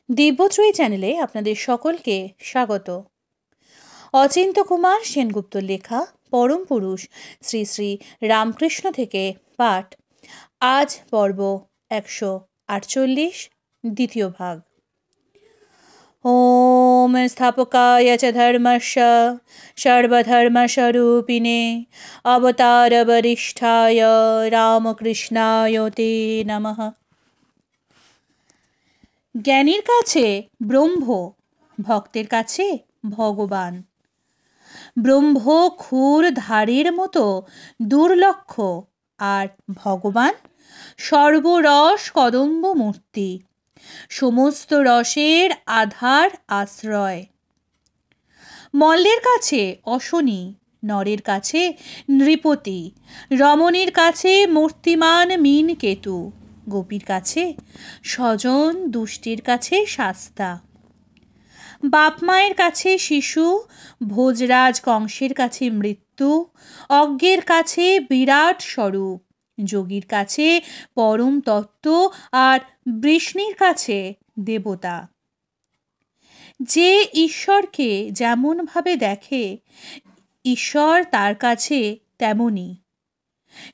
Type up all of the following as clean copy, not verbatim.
দিব্যত্রয়ী চ্যানেলে আপনাদের সকলকে স্বাগত। অচিন্ত্য কুমার সেনগুপ্তর লেখা পরম পুরুষ শ্রী শ্রী রামকৃষ্ণ থেকে পাঠ। আজ পর্ব 148, দ্বিতীয় ভাগ। ওম স্থাপকায় চ ধর্মস্য সর্বধর্মস্বরূপিণে অবতারবরিষ্ঠায় রামকৃষ্ণায় তে নমঃ। জ্ঞানীর কাছে ব্রহ্ম, ভক্তের কাছে ভগবান। ব্রহ্ম ক্ষুর ধারের মতো দুর্লক্ষ, আর ভগবান সর্বরস কদম্ব মূর্তি, সমস্ত রসের আধার আশ্রয়। মল্লের কাছে অশনি, নরের কাছে নৃপতি, রমণীর কাছে মূর্তিমান মীন কেতু, গোপীর কাছে স্বজন, দুষ্টির কাছে শাস্তা, বাপ মায়ের কাছে শিশু, ভোজরাজ কংসের কাছে মৃত্যু, অজ্ঞের কাছে বিরাট স্বরূপ, যোগীর কাছে পরম তত্ত্ব, আর বৃষ্ণির কাছে দেবতা। যে ঈশ্বরকে যেমনভাবে দেখে, ঈশ্বর তার কাছে তেমনই।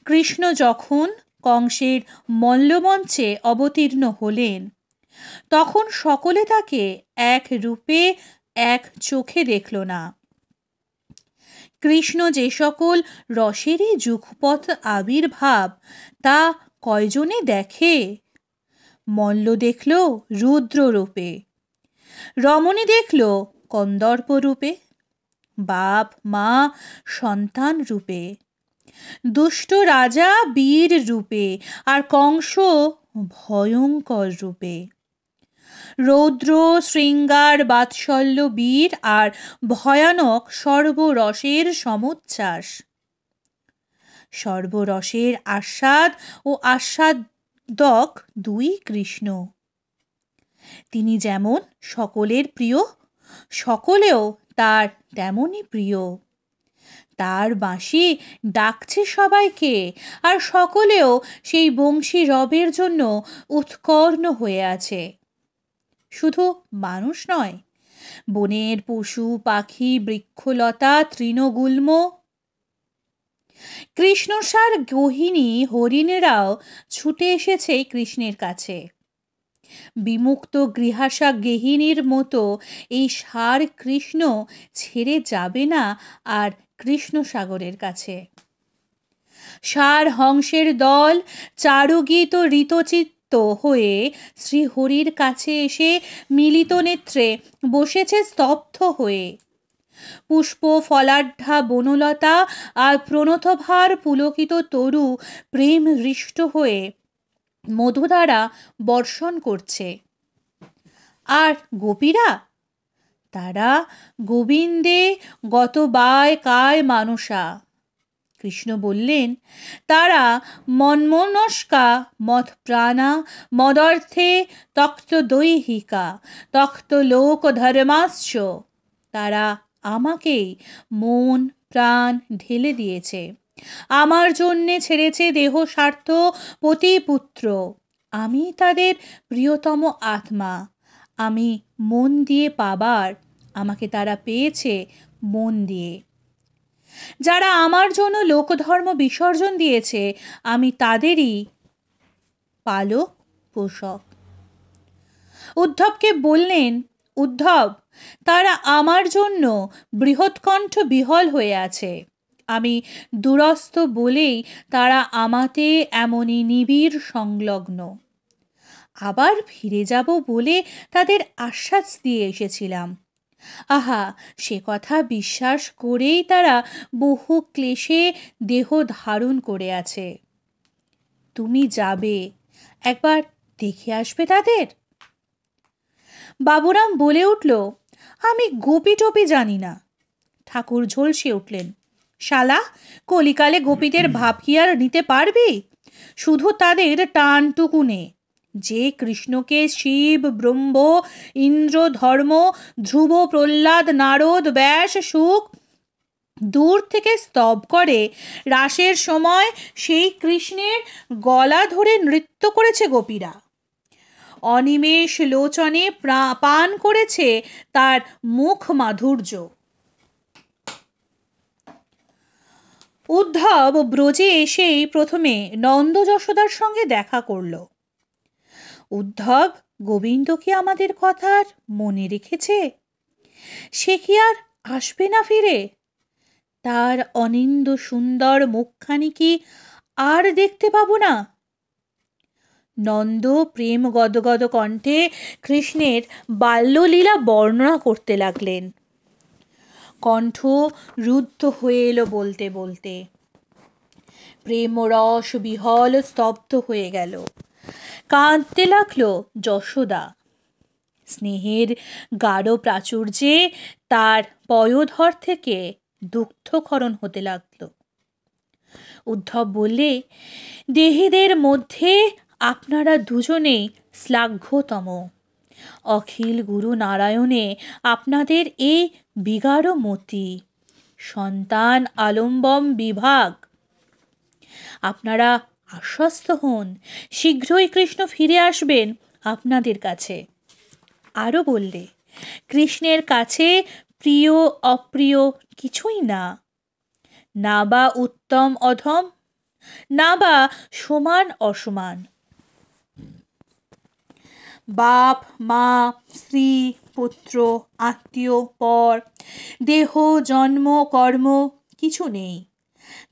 কৃষ্ণ যখন কংসের মল্লমঞ্চে অবতীর্ণ হলেন, তখন সকলে তাকে এক রূপে এক চোখে দেখল না। কৃষ্ণ যে সকল রসেরই যুগপৎ আবির্ভাব, তা কয়জনে দেখে? মল্ল দেখল রুদ্র রূপে, রমণী দেখল কন্দর্প রূপে, বাপ মা সন্তান রূপে, দুষ্ট রাজা বীর রূপে, আর কংস ভয়ঙ্কর রূপে। রৌদ্র শৃঙ্গার বাৎসল্য বীর, আর ভয়ানক সর্বরসের সমুচ্ছ্বাস। সর্বরসের আস্বাদ ও আস্বাদক দুই কৃষ্ণ। তিনি যেমন সকলের প্রিয়, সকলেও তার তেমনই প্রিয়। তার বাঁশি ডাকছে সবাইকে, আর সকলেও সেই বংশী রবের জন্য উৎকর্ণ হয়ে আছে। শুধু মানুষ নয়, বনের পশু পাখি, বৃক্ষলতা, তৃণগুল্ম, কৃষ্ণসার গহিনী হরিণেরাও ছুটে এসেছে কৃষ্ণের কাছে। বিমুক্ত গৃহাসা গেহিনীর মতো এই সার কৃষ্ণ ছেড়ে যাবে না আর কৃষ্ণ সাগরের কাছে। সার হংসের দল চারুগীত ঋতচিত্ত হয়ে শ্রীহরির কাছে এসে মিলিত নেত্রে বসেছে স্তব্ধ হয়ে। পুষ্প ফলাঢ্যা বনলতা আর প্রণতভার পুলকিত তরু প্রেম হৃষ্ট হয়ে মধু দ্বারা বর্ষণ করছে। আর গোপীরা, তারা গোবিন্দে গত বায় কায় মানুষা। কৃষ্ণ বললেন, তারা মন্মনস্কা মৎ প্রাণা, মদর্থে তক্ত দৈহিকা, তক্ত লোক ধর্মাশ্চ। তারা আমাকেই মন প্রাণ ঢেলে দিয়েছে, আমার জন্যে ছেড়েছে দেহ স্বার্থ পতি পুত্র। আমি তাদের প্রিয়তম আত্মা, আমি মন দিয়ে পাবার, আমাকে তারা পেয়েছে মন দিয়ে। যারা আমার জন্য লোকধর্ম বিসর্জন দিয়েছে, আমি তাদেরই পালক পোষক। উদ্ধবকে বললেন, উদ্ধব, তারা আমার জন্য বৃহৎকণ্ঠ বিহল হয়ে আছে। আমি দুরস্থ বলেই তারা আমাতে এমনই নিবিড় সংলগ্ন। আবার ফিরে যাব বলে তাদের আশ্বাস দিয়ে এসেছিলাম। আহা, সে কথা বিশ্বাস করেই তারা বহু ক্লেশে দেহ ধারণ করে আছে। তুমি যাবে, একবার দেখে আসবে তাদের। বাবুরাম বলে উঠল, আমি গোপী টোপি জানি না। ঠাকুর ঝলসে উঠলেন, শালা, কলিকালে গোপীদের ভাব কি আর নিতে পারবি? শুধু তাদের টানটুকু নে। যে কৃষ্ণকে শিব, ব্রহ্ম, ইন্দ্র, ধর্ম, ধ্রুব, প্রহ্লাদ, নারদ, ব্যাস, শুক দূর থেকে স্তব করে, রাসের সময় সেই কৃষ্ণের গলা ধরে নৃত্য করেছে গোপীরা। অনিমেষ লোচনে পান করেছে তার মুখ মাধুর্য। উদ্ধব ব্রজে এসেই প্রথমে নন্দ যশোদার সঙ্গে দেখা করল। উদ্ধব গোবিন্দ কি আমাদের কথার মনে রেখেছে? সে কি আর আসবে না ফিরে? তার অনিন্দ সুন্দর মুখখানি কি আর দেখতে পাবো না? নন্দ প্রেম গদগদ কণ্ঠে কৃষ্ণের বাল্যলীলা বর্ণনা করতে লাগলেন। কণ্ঠ রুদ্ধ হয়ে এলো বলতে বলতে। প্রেম রস বিহল স্তব্ধ হয়ে গেল। কাঁদতে লাগলো যশোদা। স্নেহের গাঢ় প্রাচুর্যে তার পয়োধর থেকে দুগ্ধক্ষরণ হতে লাগলো। উদ্ধব বললে, দেহীদের মধ্যে আপনারা দুজনেই শ্লাঘ্যতম। অখিল গুরু নারায়ণে আপনাদের এই বিগাঢ় মতি, সন্তান আলম্বম বিভাগ। আপনারা আশ্বস্ত হন, শীঘ্রই কৃষ্ণ ফিরে আসবেন আপনাদের কাছে। আরও বললে, কৃষ্ণের কাছে প্রিয় অপ্রিয় কিছুই না, না বা উত্তম অধম, না বা সমান অসমান। বাপ মা স্ত্রী পুত্র আত্মীয় পর, দেহ জন্ম কর্ম কিছু নেই।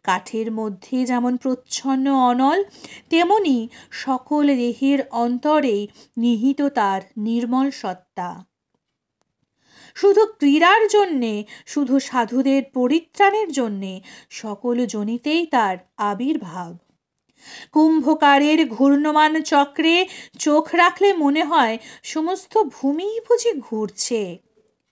কাঠের মধ্যে যেমন প্রচ্ছন্ন অনল, তেমনি সকল দেহের অন্তরে নিহিত তার নির্মল সত্তা। শুধু ক্রীড়ার জন্যে, শুধু সাধুদের পরিত্রাণের জন্যে সকল জনিতেই তার আবির্ভাব। কুম্ভকারের ঘূর্ণমান চক্রে চোখ রাখলে মনে হয় সমস্ত ভূমি বুঝি ঘুরছে।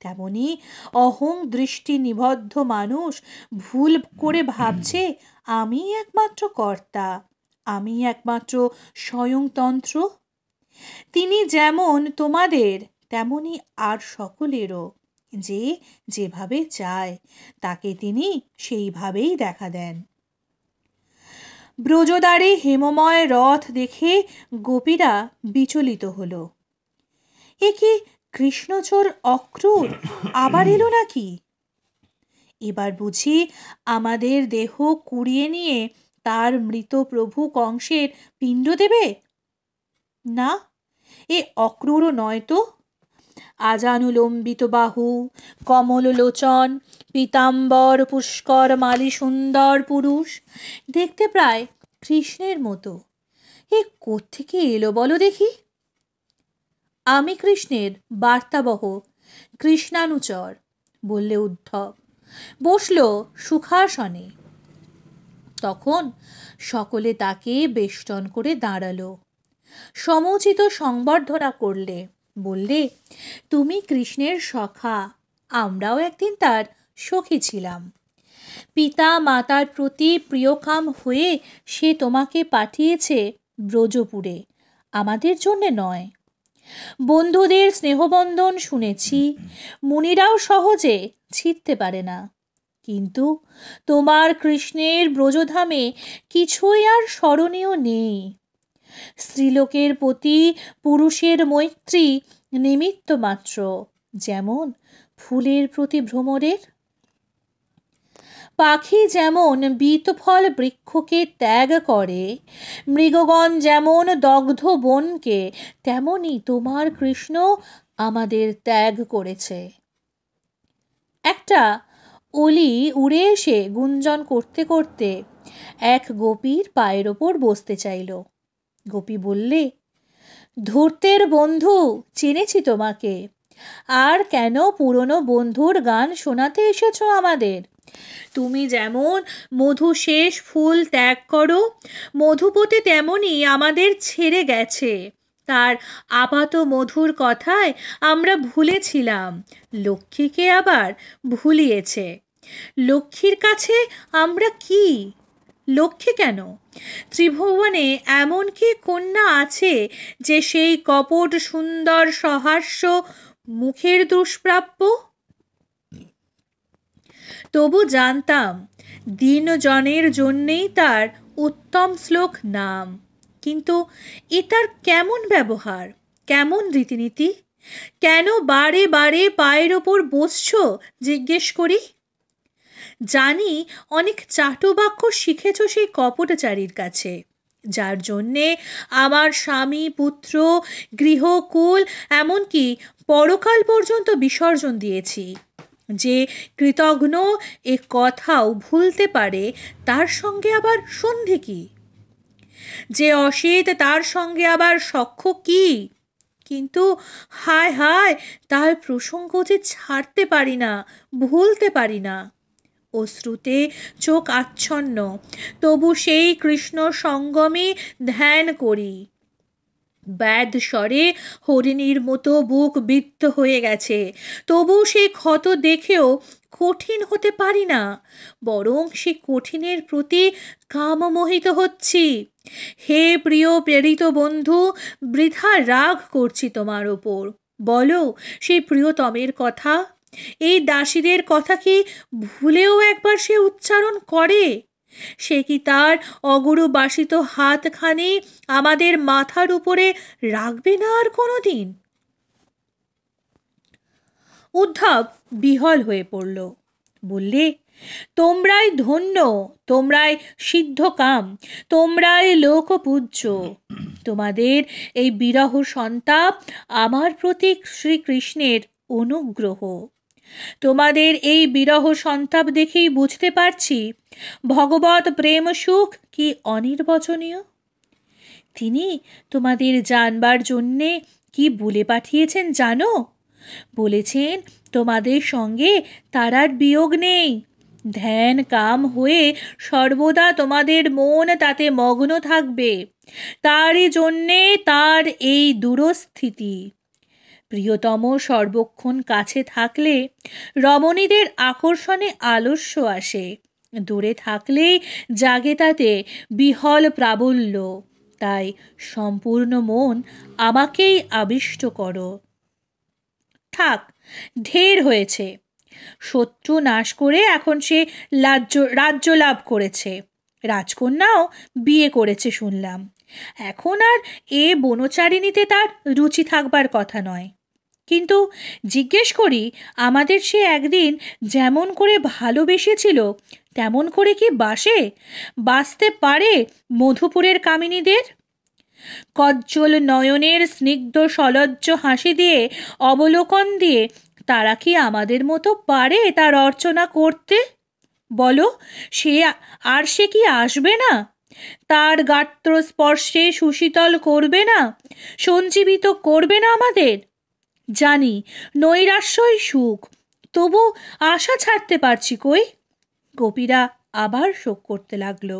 তেমনি অহং দৃষ্টি নিবদ্ধ মানুষ ভুল করে ভাবছে আমি একমাত্র কর্তা, আমি একমাত্র স্বয়ংতন্ত্র। তিনি যেমন তোমাদের তেমনি আর সকলেরও। যে যেভাবে চায় তাকে তিনি সেইভাবেই দেখা দেন। ব্রজদ্বারে হেমময় রথ দেখে গোপীরা বিচলিত হল। এ কি কৃষ্ণচোর অক্রূর আবার এলো নাকি? এবার বুঝি আমাদের দেহ কুড়িয়ে নিয়ে তার মৃত প্রভু কংসের পিণ্ড দেবে? না, এ অক্রূরও নয় তো। আজানুলম্বিত বাহু, কমল লোচন, পীতাম্বর পুষ্কর মালি সুন্দর পুরুষ, দেখতে প্রায় কৃষ্ণের মতো। এ কোত্থেকে এলো বলো দেখি? আমি কৃষ্ণের বার্তাবহ, কৃষ্ণানুচর, বললে উদ্ধব। বসল সুখাসনে। তখন সকলে তাকে বেষ্টন করে দাঁড়ালো, সমুচিত সংবর্ধনা করলে। বললে, তুমি কৃষ্ণের সখা, আমরাও একদিন তার সখী ছিলাম। পিতা মাতার প্রতি প্রিয়কাম হয়ে সে তোমাকে পাঠিয়েছে ব্রজপুরে, আমাদের জন্যে নয়। বন্ধুদের স্নেহবন্ধন শুনেছি, মুনিরাও সহজে ছিঁড়তে পারে না। কিন্তু তোমার কৃষ্ণের ব্রজধামে কিছুই আর স্মরণীয় নেই। স্ত্রীলোকের প্রতি পুরুষের মৈত্রী নিমিত্ত মাত্র, যেমন ফুলের প্রতি ভ্রমরের। পাখি যেমন বীতফল বৃক্ষকে ত্যাগ করে, মৃগগণ যেমন দগ্ধ বনকে, তেমনি তোমার কৃষ্ণ আমাদের ত্যাগ করেছে। একটা অলি উড়ে এসে গুঞ্জন করতে করতে এক গোপীর পায়ের ওপর বসতে চাইল। গোপী বললে, ধূর্তের বন্ধু, চিনেছি তোমাকে। আর কেন পুরনো বন্ধুর গান শোনাতে এসেছো আমাদের? তুমি যেমন মধু শেষ ফুল ত্যাগ করো, মধুপতি তেমনি আমাদের ছেড়ে গেছে। তার আপাত মধুর কথায় আমরা ভুলেছিলাম, লক্ষ্মীকে আবার ভুলিয়েছে। লক্ষ্মীর কাছে আমরা কি? লক্ষ্মী কেন, ত্রিভুবনে এমন কি কন্যা আছে যে সেই কপট সুন্দর সহাস্য মুখের দুষ্প্রাপ্য? তবু জানতাম দীনজনের জন্যেই তার উত্তম শ্লোক নাম। কিন্তু এ তার কেমন ব্যবহার? কেমন রীতিনীতি? কেন বারে বারে পায়ের ওপর বসছ জিজ্ঞেস করি? জানি অনেক চাটুবাক্য শিখেছ সেই কপটচারীর কাছে, যার জন্যে আমার স্বামী, পুত্র, গৃহকুল, এমনকি পরকাল পর্যন্ত বিসর্জন দিয়েছি। যে কৃতঘ্ন এ কথাও ভুলতে পারে, তার সঙ্গে আবার সন্ধি কি? যে অসিত, তার সঙ্গে আবার সখ্য কি? কিন্তু হায় হায়, তার প্রসঙ্গ যে ছাড়তে পারি না, ভুলতে পারি না। অশ্রুতে চোখ আচ্ছন্ন, তবু সেই কৃষ্ণ সঙ্গমে ধ্যান করি। ব্যাধ স্বরে হরিণীর মতো বুক বিদ্ধ হয়ে গেছে, তবু সেই ক্ষত দেখেও কঠিন হতে পারি না, বরং সে কঠিনের প্রতি কামমোহিত হচ্ছি। হে প্রিয় প্রেরিত বন্ধু, বৃথা রাগ করছি তোমার ওপর। বলো সেই প্রিয়তমের কথা। এই দাসীদের কথা কি ভুলেও একবার সে উচ্চারণ করে? সে কি তার অগুরু বাসিত হাতখানি আমাদের মাথার উপরে রাখবে না আর কোনোদিন? উদ্ধব বিহল হয়ে পড়ল। বললে, তোমরাই ধন্য, তোমরাই সিদ্ধকাম, তোমরাই লোকপূজ্য। তোমাদের এই বিরহ সন্তাপ আমার প্রতি শ্রীকৃষ্ণের অনুগ্রহ। তোমাদের এই বিরহ সন্তাপ দেখেই বুঝতে পারছি ভগবত প্রেম সুখ কি অনির্বচনীয়। তিনি তোমাদের জানবার জন্যে কি বলে পাঠিয়েছেন জানো? বলেছেন তোমাদের সঙ্গে তার আর বিয়োগ নেই। ধ্যান কাম হয়ে সর্বদা তোমাদের মন তাতে মগ্ন থাকবে। তারই জন্যে তার এই দূরস্থিতি। প্রিয়তম সর্বক্ষণ কাছে থাকলে রমণীদের আকর্ষণে আলস্য আসে, দূরে থাকলেই জাগে তাতে বিহল প্রাবল্য। তাই সম্পূর্ণ মন আমাকেই আবিষ্ট করো। থাক, ঢের হয়েছে। শত্রু নাশ করে এখন সে রাজ্য লাভ করেছে, রাজকন্যাও বিয়ে করেছে শুনলাম। এখন আর এ বনচারিণীতে তার রুচি থাকবার কথা নয়। কিন্তু জিজ্ঞেস করি, আমাদের সে একদিন যেমন করে ভালোবেসেছিল তেমন করে কি বাসতে পারে মধুপুরের কামিনীদের? কজ্জল নয়নের স্নিগ্ধ সলজ্জ হাসি দিয়ে, অবলোকন দিয়ে তারা কি আমাদের মতো পারে তার অর্চনা করতে? বলো, সে কি আসবে না? তার গাত্র স্পর্শে সুশীতল করবে না, সঞ্জীবিত করবে না আমাদের? জানি নৈরাশ্যই সুখ, তবু আশা ছাড়তে পারছি কই? গোপীরা আবার শোক করতে লাগলো।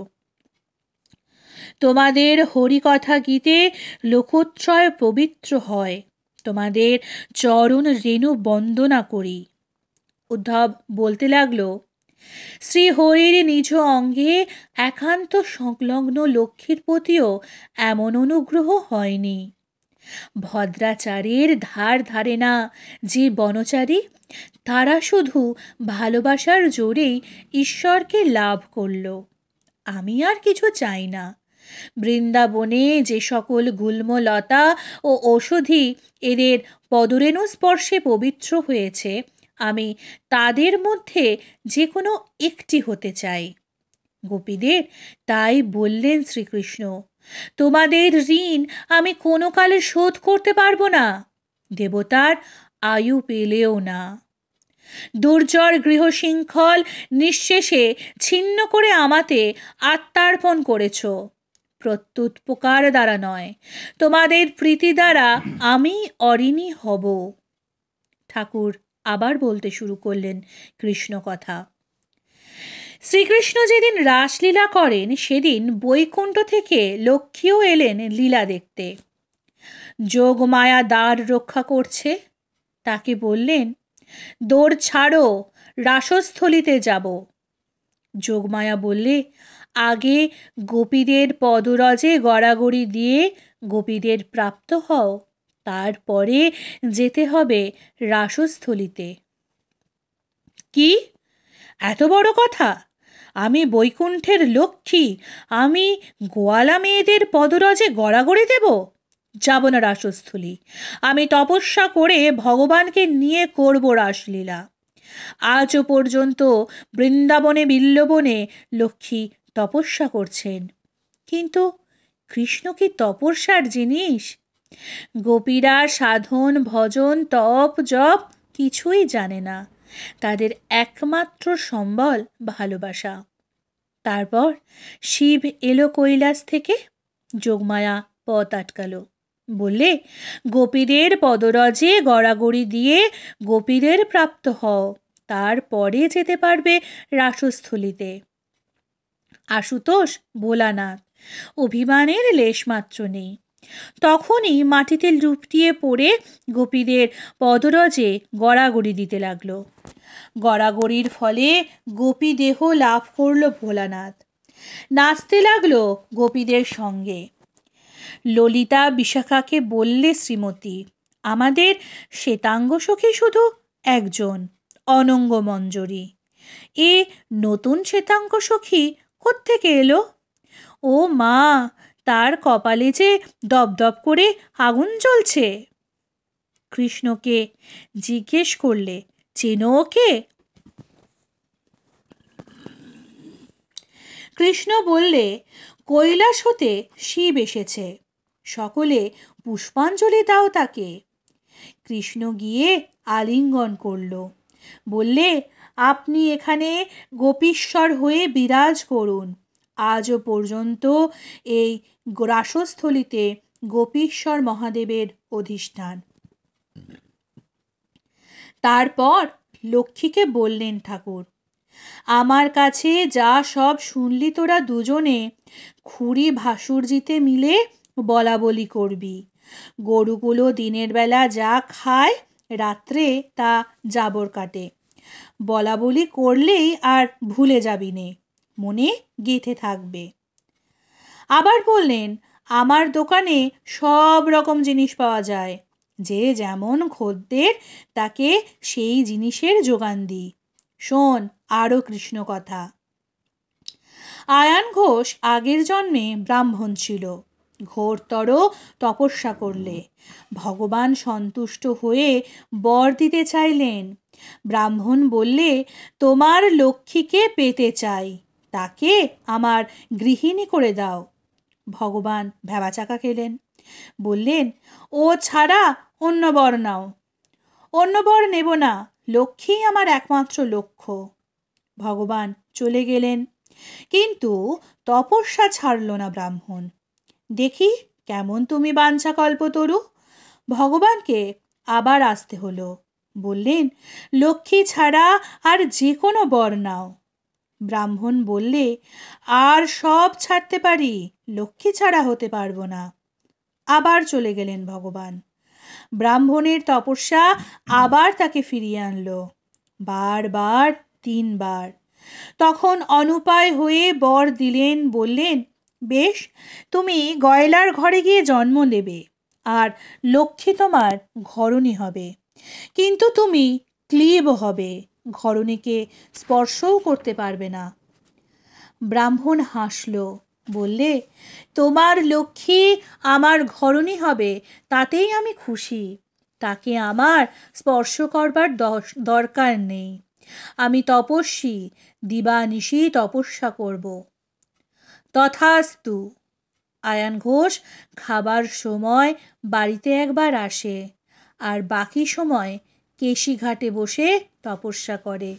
তোমাদের হরিকথা গীতে লোকত্রয় পবিত্র হয়, তোমাদের চরণ রেণু বন্দনা করি। উদ্ধব বলতে লাগলো, শ্রীহরির নিজ অঙ্গে একান্ত সংলগ্ন লক্ষ্মীর প্রতিও এমন অনুগ্রহ হয়নি। ভদ্রাচারের ধার ধারে না যে বনচারী, তারা শুধু ভালোবাসার জোরেই ঈশ্বরকে লাভ করল। আমি আর কিছু চাই না। বৃন্দাবনে যে সকল গুল্মলতা ও ঔষধি এদের পদরেণু স্পর্শে পবিত্র হয়েছে, আমি তাদের মধ্যে যে কোনো একটি হতে চাই। গোপীদের তাই বললেন শ্রীকৃষ্ণ, তোমাদের ঋণ আমি কোনো কালে শোধ করতে পারবো না, দেবতার আয়ু পেলেও না। দুর্জর গৃহশৃঙ্খল নিঃশেষে ছিন্ন করে আমাতে আত্মার্পণ করেছ, প্রত্যুৎপকার দ্বারা নয়, তোমাদের প্রীতি দ্বারা আমি অরিণী হব। ঠাকুর আবার বলতে শুরু করলেন কৃষ্ণ কথা। শ্রীকৃষ্ণ যেদিন রাসলীলা করেন সেদিন বৈকুণ্ঠ থেকে লক্ষ্মীও এলেন লীলা দেখতে। যোগমায়া দ্বার রক্ষা করছে, তাকে বললেন, দৌড় ছাড়ো, রাসস্থলিতে যাব। যোগমায়া বললে, আগে গোপীদের পদরজে গড়াগড়ি দিয়ে গোপীদের প্রাপ্ত হও, তারপরে যেতে হবে রাসস্থলিতে। কি এত বড় কথা? আমি বৈকুণ্ঠের লক্ষ্মী, আমি গোয়ালা মেয়েদের পদরজে গড়াগড়ি দেব? যাব না রাসস্থলী। আমি তপস্যা করে ভগবানকে নিয়ে করব রাসলীলা। আজও পর্যন্ত বৃন্দাবনে বিল্লবনে লক্ষ্মী তপস্যা করছেন, কিন্তু কৃষ্ণ কি তপস্যার জিনিস? গোপীরা সাধন ভজন তপ জপ কিছুই জানে না, তাদের একমাত্র সম্বল ভালোবাসা। তারপর শিব এলো কৈলাস থেকে, যোগমায়া পথ আটকালো, বললে গোপীদের পদরজে গড়াগড়ি দিয়ে গোপীদের প্রাপ্ত হও, তারপরে যেতে পারবে রাসস্থলীতে। আশুতোষ ভোলানাথ, অভিমানের লেশমাত্র নেই। তখনই মাটিতে লুটিয়ে পড়ে গোপীদের পদরজে গড়াগড়ি দিতে লাগলো। গড়াগড়ির ফলে গোপী দেহ লাভ করল ভোলানাথ। নাচতে লাগলো গোপীদের সঙ্গে। ললিতা বিশাখাকে বললে, শ্রীমতী, আমাদের শ্বেতাঙ্গ সখী শুধু একজন, অনঙ্গ মঞ্জরী। এ নতুন শ্বেতাঙ্গ সখী কোত্থেকে এলো? ও মা, তার কপালে যে দপদপ করে আগুন জ্বলছে। কৃষ্ণকে জিজ্ঞেস করলে, চেনো ওকে? কৃষ্ণ বললে, কৈলাস হতে শিব এসেছে, সকলে পুষ্পাঞ্জলি দাও তাকে। কৃষ্ণ গিয়ে আলিঙ্গন করল, বললে, আপনি এখানে গোপীশ্বর হয়ে বিরাজ করুন। আজও পর্যন্ত এই রাসস্থলীতে গোপীশ্বর মহাদেবের অধিষ্ঠান। তারপর লক্ষ্মীকে বললেন ঠাকুর, আমার কাছে যা সব শুনলি তোরা দুজনে, খুড়ি ভাসুরজিতে মিলে বলা বলি করবি। গরুগুলো দিনের বেলা যা খায়, রাত্রে তা জাবর কাটে। বলা বলি করলেই আর ভুলে যাবি নে, মনে গেঁথে থাকবে। আবার বললেন, আমার দোকানে সব রকম জিনিস পাওয়া যায়, যে যেমন খদ্দের তাকে সেই জিনিসের যোগান দিই। শোন আরও কৃষ্ণ কথা। আয়ান ঘোষ আগের জন্মে ব্রাহ্মণ ছিল, ঘোরতর তপস্যা করলে ভগবান সন্তুষ্ট হয়ে বর দিতে চাইলেন। ব্রাহ্মণ বললে, তোমার লক্ষ্মীকে পেতে চাই, তাকে আমার গৃহিণী করে দাও। ভগবান ভ্যাবাচাকা খেলেন, বললেন, ও ছাড়া অন্য বর নাও। অন্য বর নেব না, লক্ষ্মী আমার একমাত্র লক্ষ্য। ভগবান চলে গেলেন, কিন্তু তপস্যা ছাড়ল না ব্রাহ্মণ। দেখি কেমন তুমি বাঞ্ছা কল্পতরু। ভগবানকে আবার আসতে হলো, বললেন, লক্ষ্মী ছাড়া আর যে কোনো বর নাও। ব্রাহ্মণ বললে, আর সব ছাড়তে পারি, লক্ষ্মী ছাড়া হতে পারবো না। আবার চলে গেলেন ভগবান। ব্রাহ্মণের তপস্যা আবার তাকে ফিরিয়ে আনলো, বারবার 3 বার। তখন অনুপায় হয়ে বর দিলেন, বললেন, বেশ, তুমি গয়লার ঘরে গিয়ে জন্ম নেবে, আর লক্ষ্মী তোমার ঘরণী হবে, কিন্তু তুমি ক্লীব হবে, ঘরণীকে স্পর্শও করতে পারবে না। ব্রাহ্মণ হাসল, বললে, তোমার লক্ষ্মী আমার ঘরণী হবে তাতেই আমি খুশি, তাকে আমার স্পর্শ করবার দরকার নেই। আমি তপস্বী, দিবানিশি তপস্যা করব। তথাস্তু। আয়ান ঘোষ খাবার সময় বাড়িতে একবার আসে, আর বাকি সময় কেশিঘাটে বসে তপস্যা করে।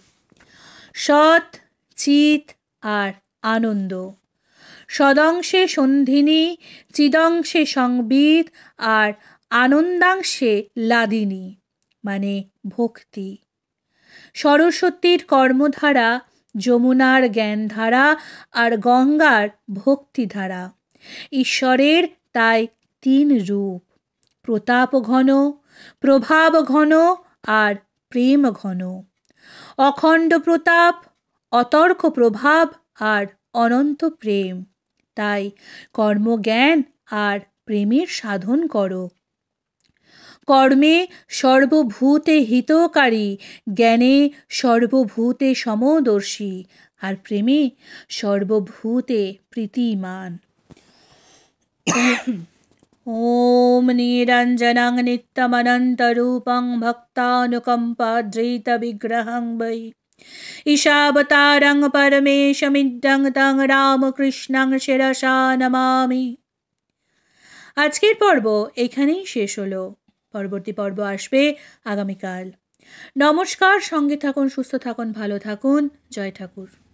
সৎ, চিত আর আনন্দ, সদংশে সন্ধিনী, চিদংশে সংবিদ আর আনন্দাংশে লাদিনী, মানে ভক্তি। সরস্বতীর কর্মধারা, যমুনার জ্ঞানধারা আর গঙ্গার ভক্তিধারা। ঈশ্বরের তাই 3 রূপ, প্রতাপ ঘন, প্রভাব ঘন আর প্রেম ঘন। অখণ্ড প্রতাপ, অতর্ক প্রভাব আর অনন্ত প্রেম। তাই কর্মজ্ঞান আর প্রেমের সাধন করো। কর্মে সর্বভূতে হিতকারী, জ্ঞানে সর্বভূতে সমদর্শী, আর প্রেমে সর্বভূতে প্রীতিমান। ॐ निरञ्जनं नित्यमनन्तरूपं भक्तानुकम्पाद्रैतविग्रहं वै ईशावतारं परमेशमिदं तं রামকৃষ্ণং শিরসা নমামি। আজকের পর্ব এখানেই শেষ হলো। পরবর্তী পর্ব আসবে আগামীকাল। নমস্কার, সঙ্গে থাকুন, সুস্থ থাকুন, ভালো থাকুন। জয় ঠাকুর।